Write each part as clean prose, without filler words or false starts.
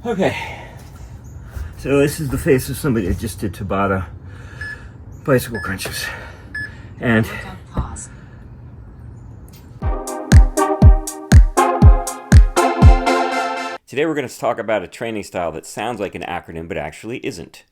Okay, so this is the face of somebody that just did Tabata bicycle crunches. And today we're going to talk about a training style that sounds like an acronym but actually isn't.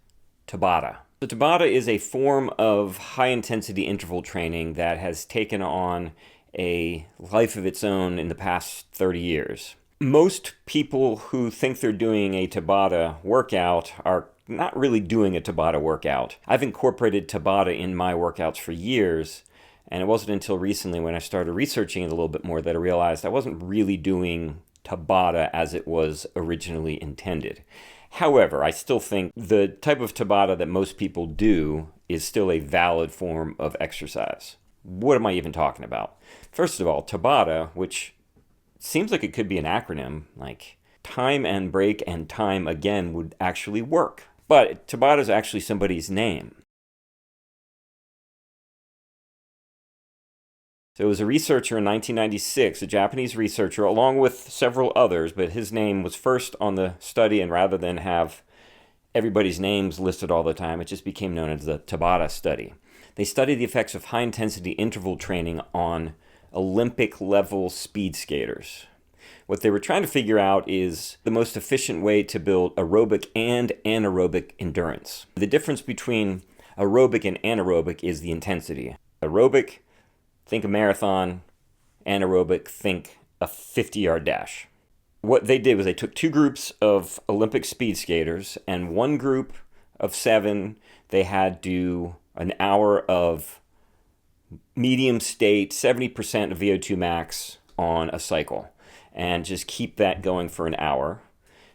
Tabata. So Tabata is a form of high-intensity interval training that has taken on a life of its own in the past 30 years. Most people who think they're doing a Tabata workout are not really doing a Tabata workout. I've incorporated Tabata in my workouts for years, and it wasn't until recently when I started researching it a little bit more that I realized I wasn't really doing Tabata as it was originally intended. However, I still think the type of Tabata that most people do is still a valid form of exercise. What am I even talking about? First of all, Tabata, which seems like it could be an acronym, like time and break and time again would actually work. But Tabata is actually somebody's name. So it was a researcher in 1996, a Japanese researcher, along with several others, but his name was first on the study, and rather than have everybody's names listed all the time, it just became known as the Tabata study. They studied the effects of high-intensity interval training on Olympic-level speed skaters. What they were trying to figure out is the most efficient way to build aerobic and anaerobic endurance. The difference between aerobic and anaerobic is the intensity. Aerobic, think a marathon. Anaerobic, think a 50-yard dash. What they did was they took two groups of Olympic speed skaters, and one group of 7, they had to do an hour of medium state, 70% of VO2 max on a cycle, and just keep that going for an hour.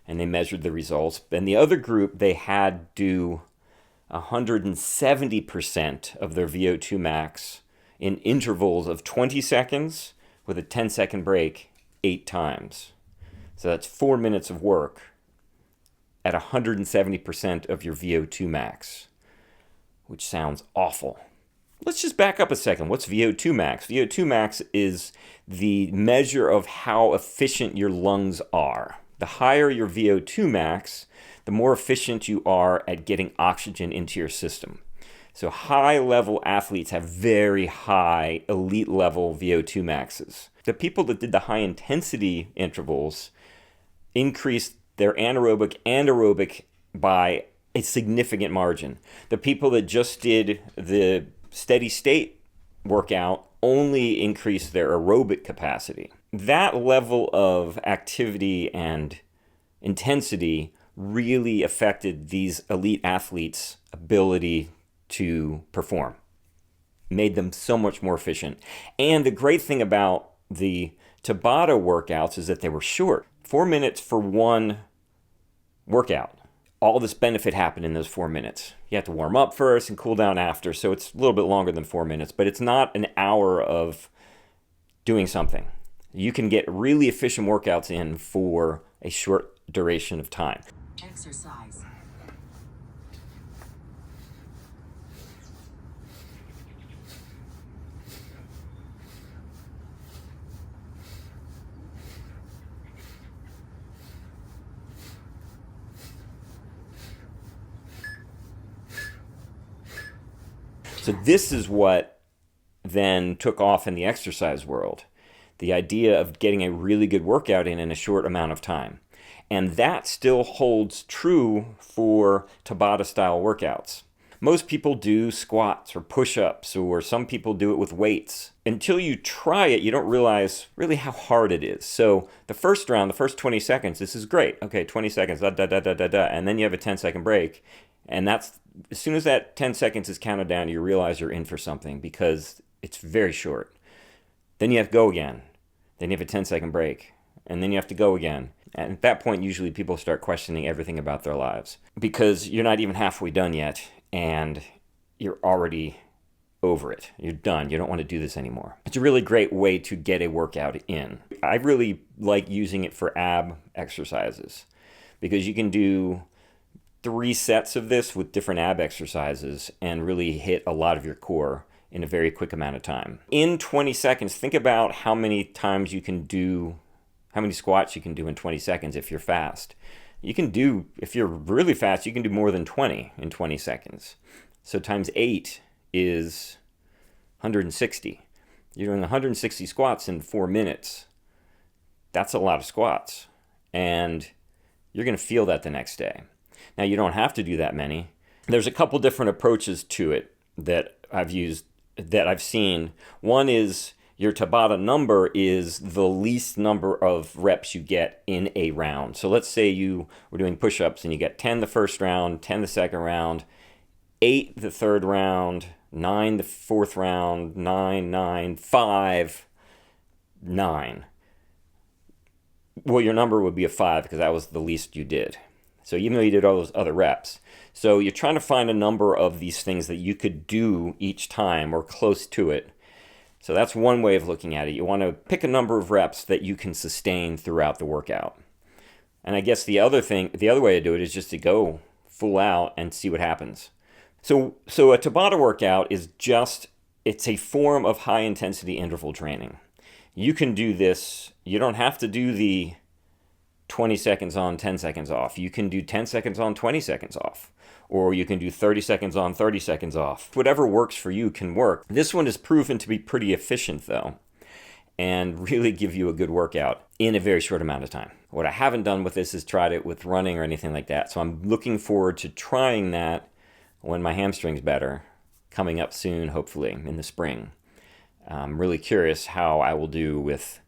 And they measured the results. And the other group, they had do 170% of their VO2 max in intervals of 20 seconds with a 10-second break 8 times. So that's 4 minutes of work at 170% of your VO2 max, which sounds awful. Let's just back up a second. What's VO2 max? VO2 max is the measure of how efficient your lungs are. The higher your VO2 max, the more efficient you are at getting oxygen into your system. So high-level athletes have very high elite-level VO2 maxes. The people that did the high-intensity intervals increased their anaerobic and aerobic by a significant margin. The people that just did the steady state workout only increased their aerobic capacity. That level of activity and intensity really affected these elite athletes' ability to perform, made them so much more efficient. And the great thing about the Tabata workouts is that they were short. 4 minutes for one workout. All this benefit happened in those 4 minutes. You have to warm up first and cool down after, so it's a little bit longer than 4 minutes, but it's not an hour of doing something. You can get really efficient workouts in for a short duration of time. Exercise. So this is what then took off in the exercise world. The idea of getting a really good workout in a short amount of time. And that still holds true for Tabata-style workouts. Most people do squats or push-ups, or some people do it with weights. Until you try it, you don't realize really how hard it is. So the first round, the first 20 seconds, this is great. Okay, 20 seconds, da, da, da, da, da, da. And then you have a 10-second break. And that's, as soon as that 10 seconds is counted down, you realize you're in for something because it's very short. Then you have to go again. Then you have a 10-second break. And then you have to go again. And at that point, usually people start questioning everything about their lives because you're not even halfway done yet and you're already over it. You're done. You don't want to do this anymore. It's a really great way to get a workout in. I really like using it for ab exercises because you can do 3 sets of this with different ab exercises and really hit a lot of your core in a very quick amount of time. In 20 seconds, think about how many times you can do, how many squats you can do in 20 seconds if you're fast. You can do, if you're really fast, you can do more than 20 in 20 seconds. So times 8 is 160. You're doing 160 squats in 4 minutes. That's a lot of squats. And you're going to feel that the next day. Now, you don't have to do that many. There's a couple different approaches to it that I've used, that I've seen. One is your Tabata number is the least number of reps you get in a round. So let's say you were doing push-ups and you get 10 the first round, 10 the second round, 8 the third round, 9 the fourth round, 9, 9, 5, 9. Well, your number would be a 5 because that was the least you did. So even though you did all those other reps. So you're trying to find a number of these things that you could do each time or close to it. So that's one way of looking at it. You want to pick a number of reps that you can sustain throughout the workout. And I guess the other way to do it is just to go full out and see what happens. So a Tabata workout is it's a form of high intensity interval training. You can do this, you don't have to do the 20 seconds on, 10 seconds off. You can do 10 seconds on, 20 seconds off. Or you can do 30 seconds on, 30 seconds off. Whatever works for you can work. This one is proven to be pretty efficient though, and really give you a good workout in a very short amount of time. What I haven't done with this is tried it with running or anything like that. So I'm looking forward to trying that when my hamstring's better, coming up soon, hopefully, in the spring. I'm really curious how I will do with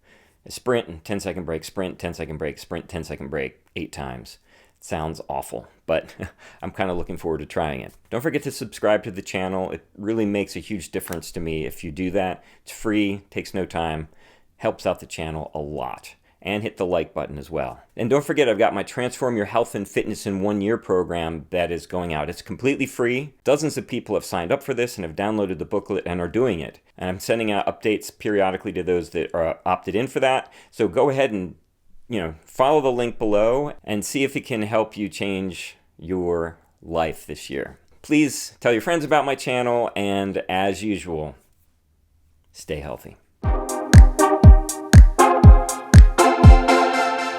a sprint, 10-second break, sprint, 10-second break, sprint, 10-second break, 8 times. It sounds awful, but I'm kind of looking forward to trying it. Don't forget to subscribe to the channel. It really makes a huge difference to me if you do that. It's free, takes no time, helps out the channel a lot. And hit the like button as well. And don't forget, I've got my Transform Your Health and Fitness in 1 Year program that is going out. It's completely free. Dozens of people have signed up for this and have downloaded the booklet and are doing it. And I'm sending out updates periodically to those that are opted in for that. So go ahead and follow the link below and see if it can help you change your life this year. Please tell your friends about my channel, and as usual, stay healthy.